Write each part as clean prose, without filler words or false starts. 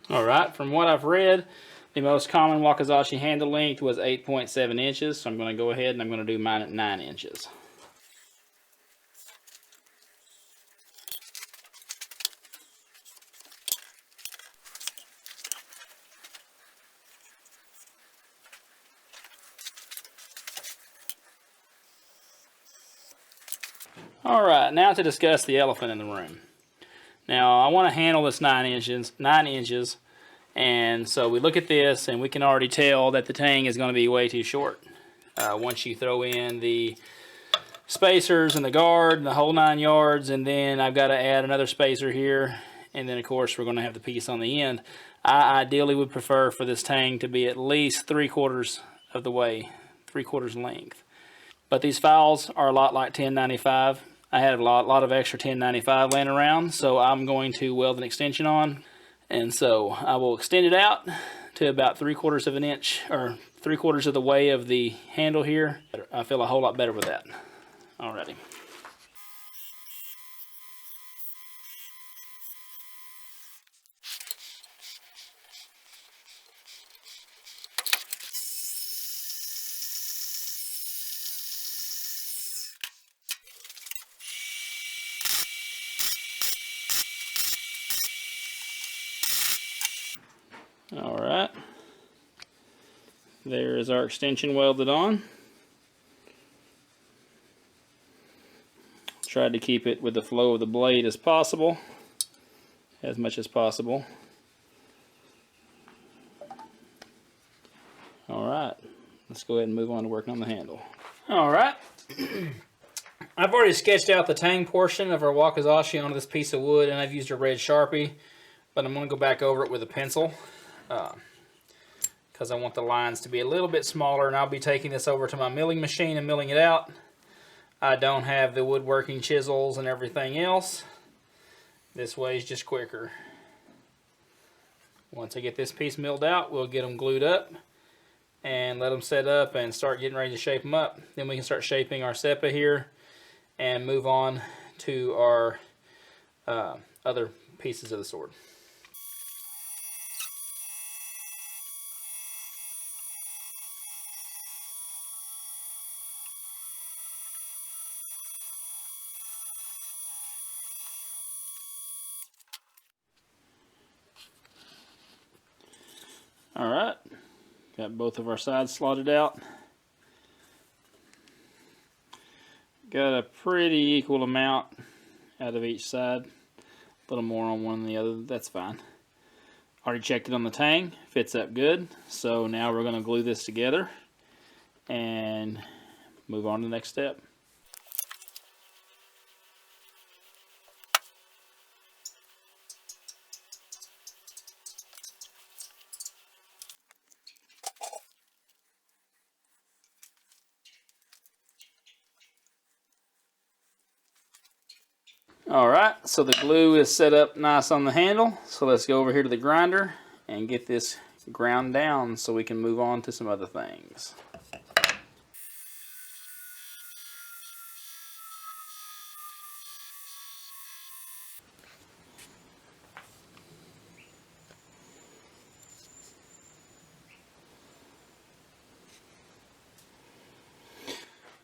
Alright, from what I've read, the most common Wakazashi handle length was 8.7 inches, so I'm going to go ahead and I'm going to do mine at 9 inches. Alright, now to discuss the elephant in the room. Now, I want to handle this 9 inches, and so we look at this and we can already tell that the tang is going to be way too short. Once you throw in the spacers and the guard and the whole 9 yards, and then I've got to add another spacer here, and then of course we're going to have the piece on the end. I ideally would prefer for this tang to be at least 3/4 of the way, 3/4 length. But these files are a lot like 1095. I had a lot of extra 1095 laying around, so I'm going to weld an extension on, and so I will extend it out to about 3/4 of an inch, or 3/4 of the way of the handle here. I feel a whole lot better with that. Alrighty. Alright, there is our extension welded on. Tried to keep it with the flow of the blade as possible, as much as possible. Alright, let's go ahead and move on to working on the handle. Alright, I've already sketched out the tang portion of our Wakazashi onto this piece of wood, and I've used a red Sharpie, but I'm going to go back over it with a pencil because I want the lines to be a little bit smaller, and I'll be taking this over to my milling machine and milling it out. I don't have the woodworking chisels and everything else. This way is just quicker. Once I get this piece milled out, we'll get them glued up and let them set up and start getting ready to shape them up. Then we can start shaping our seppa here and move on to our other pieces of the sword. Alright, got both of our sides slotted out. Got a pretty equal amount out of each side. A little more on one than the other, that's fine. Already checked it on the tang, fits up good. So now we're going to glue this together and move on to the next step. Alright, so the glue is set up nice on the handle, so let's go over here to the grinder and get this ground down so we can move on to some other things.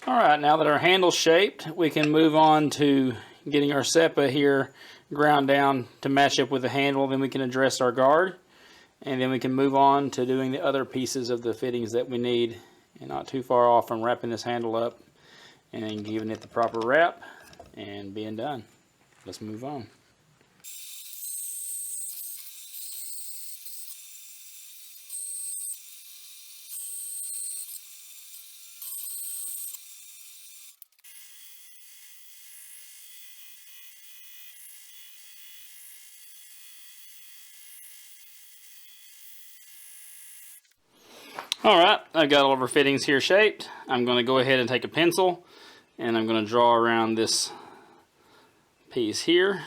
Alright, now that our handle's shaped, we can move on to getting our seppa here ground down to match up with the handle. Then we can address our guard, and then we can move on to doing the other pieces of the fittings that we need, and not too far off from wrapping this handle up and then giving it the proper wrap and being done. Let's move on. Alright, I've got all of our fittings here shaped. I'm going to go ahead and take a pencil and I'm going to draw around this piece here.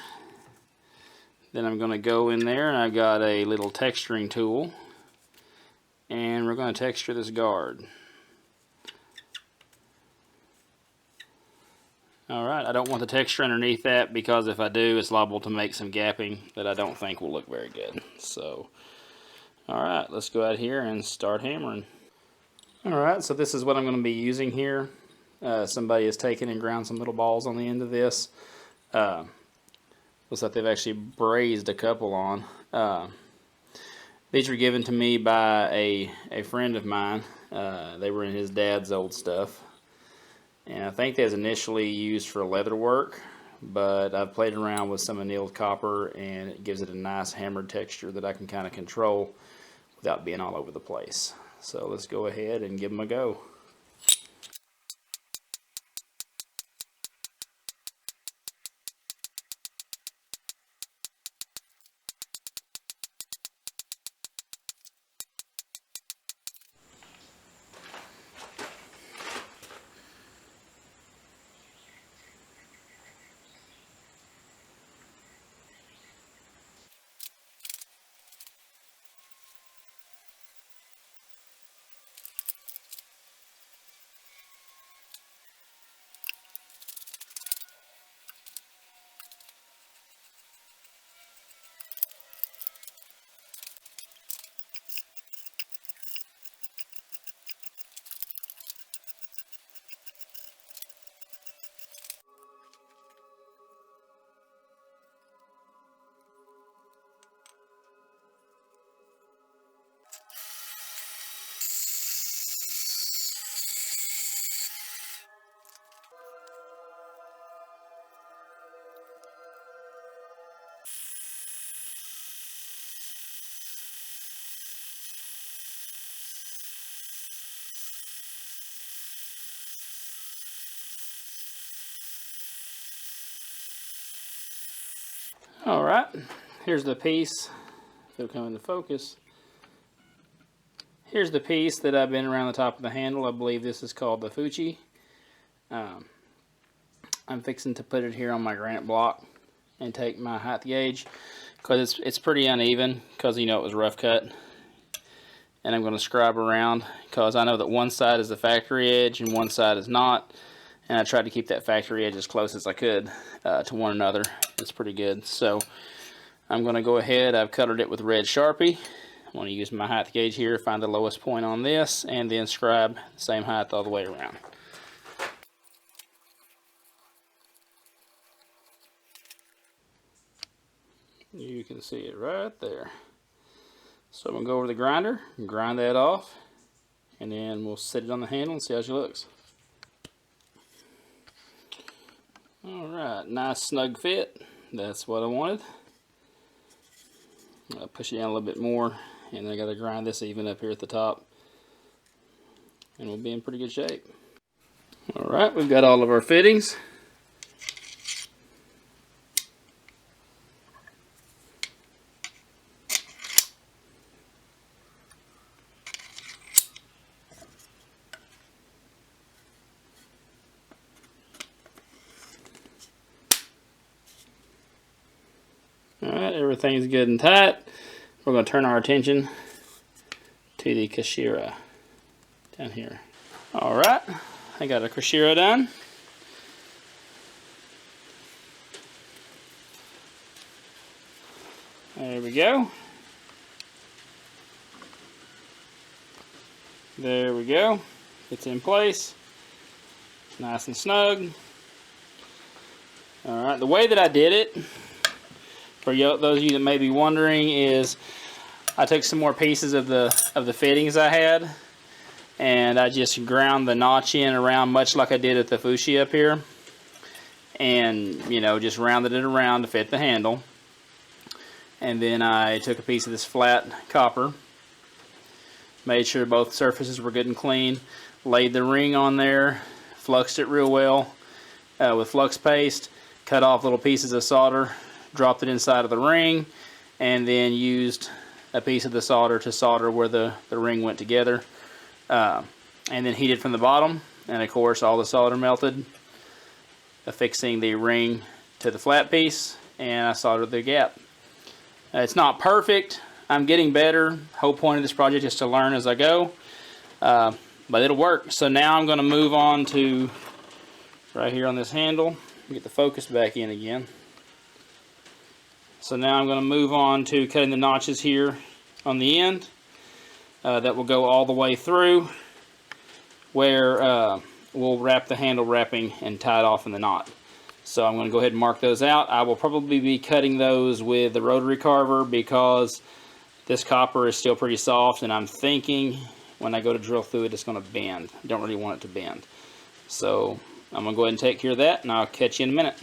Then I'm going to go in there and I've got a little texturing tool and we're going to texture this guard. Alright, I don't want the texture underneath that because if I do, it's liable to make some gapping that I don't think will look very good. So, alright, let's go out here and start hammering. Alright, so this is what I'm going to be using here. Somebody has taken and ground some little balls on the end of this. Looks like they've actually braised a couple on. These were given to me by a friend of mine. They were in his dad's old stuff. And I think they was initially used for leather work, but I've played around with some annealed copper and it gives it a nice hammered texture that I can kind of control without being all over the place. So let's go ahead and give them a go. Alright, here's the piece. It'll come into focus. Here's the piece that I've been around the top of the handle. I believe this is called the Fuchi. I'm fixing to put it here on my granite block and take my height gauge because it's pretty uneven because you know it was rough cut. And I'm going to scribe around because I know that one side is the factory edge and one side is not. And I tried to keep that factory edge as close as I could to one another. It's pretty good. So I'm going to go ahead. I've colored it with red Sharpie. I'm going to use my height gauge here, find the lowest point on this, and then scribe the same height all the way around. You can see it right there. So I'm going to go over the grinder and grind that off, and then we'll set it on the handle and see how she looks. Alright, nice snug fit. That's what I wanted. I'll push it down a little bit more, and then I got to grind this even up here at the top, and we'll be in pretty good shape. Alright, we've got all of our fittings. Alright, everything's good and tight. We're going to turn our attention to the Kashira down here. Alright, I got a Kashira done. There we go. There we go. It's in place. Nice and snug. Alright, the way that I did it, for those of you that may be wondering, is I took some more pieces of the fittings I had, and I just ground the notch in around much like I did at the Fuchi up here, and you know, just rounded it around to fit the handle. And then I took a piece of this flat copper, made sure both surfaces were good and clean, laid the ring on there, fluxed it real well with flux paste, cut off little pieces of solder, dropped it inside of the ring, and then used a piece of the solder to solder where the ring went together, and then heated from the bottom, and of course all the solder melted, affixing the ring to the flat piece, and I soldered the gap. It's not perfect. I'm getting better. Whole point of this project is to learn as I go, but it'll work. So now I'm going to move on to right here on this handle. Get the focus back in again. So now I'm going to move on to cutting the notches here on the end. That will go all the way through where we'll wrap the handle wrapping and tie it off in the knot. So I'm going to go ahead and mark those out. I will probably be cutting those with the rotary carver because this copper is still pretty soft, and I'm thinking when I go to drill through it, it's going to bend. I don't really want it to bend. So I'm going to go ahead and take care of that, and I'll catch you in a minute.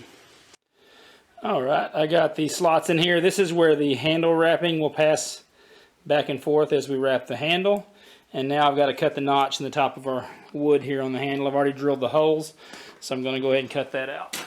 Alright, I got the slots in here. This is where the handle wrapping will pass back and forth as we wrap the handle. And now I've got to cut the notch in the top of our wood here on the handle. I've already drilled the holes, so I'm going to go ahead and cut that out.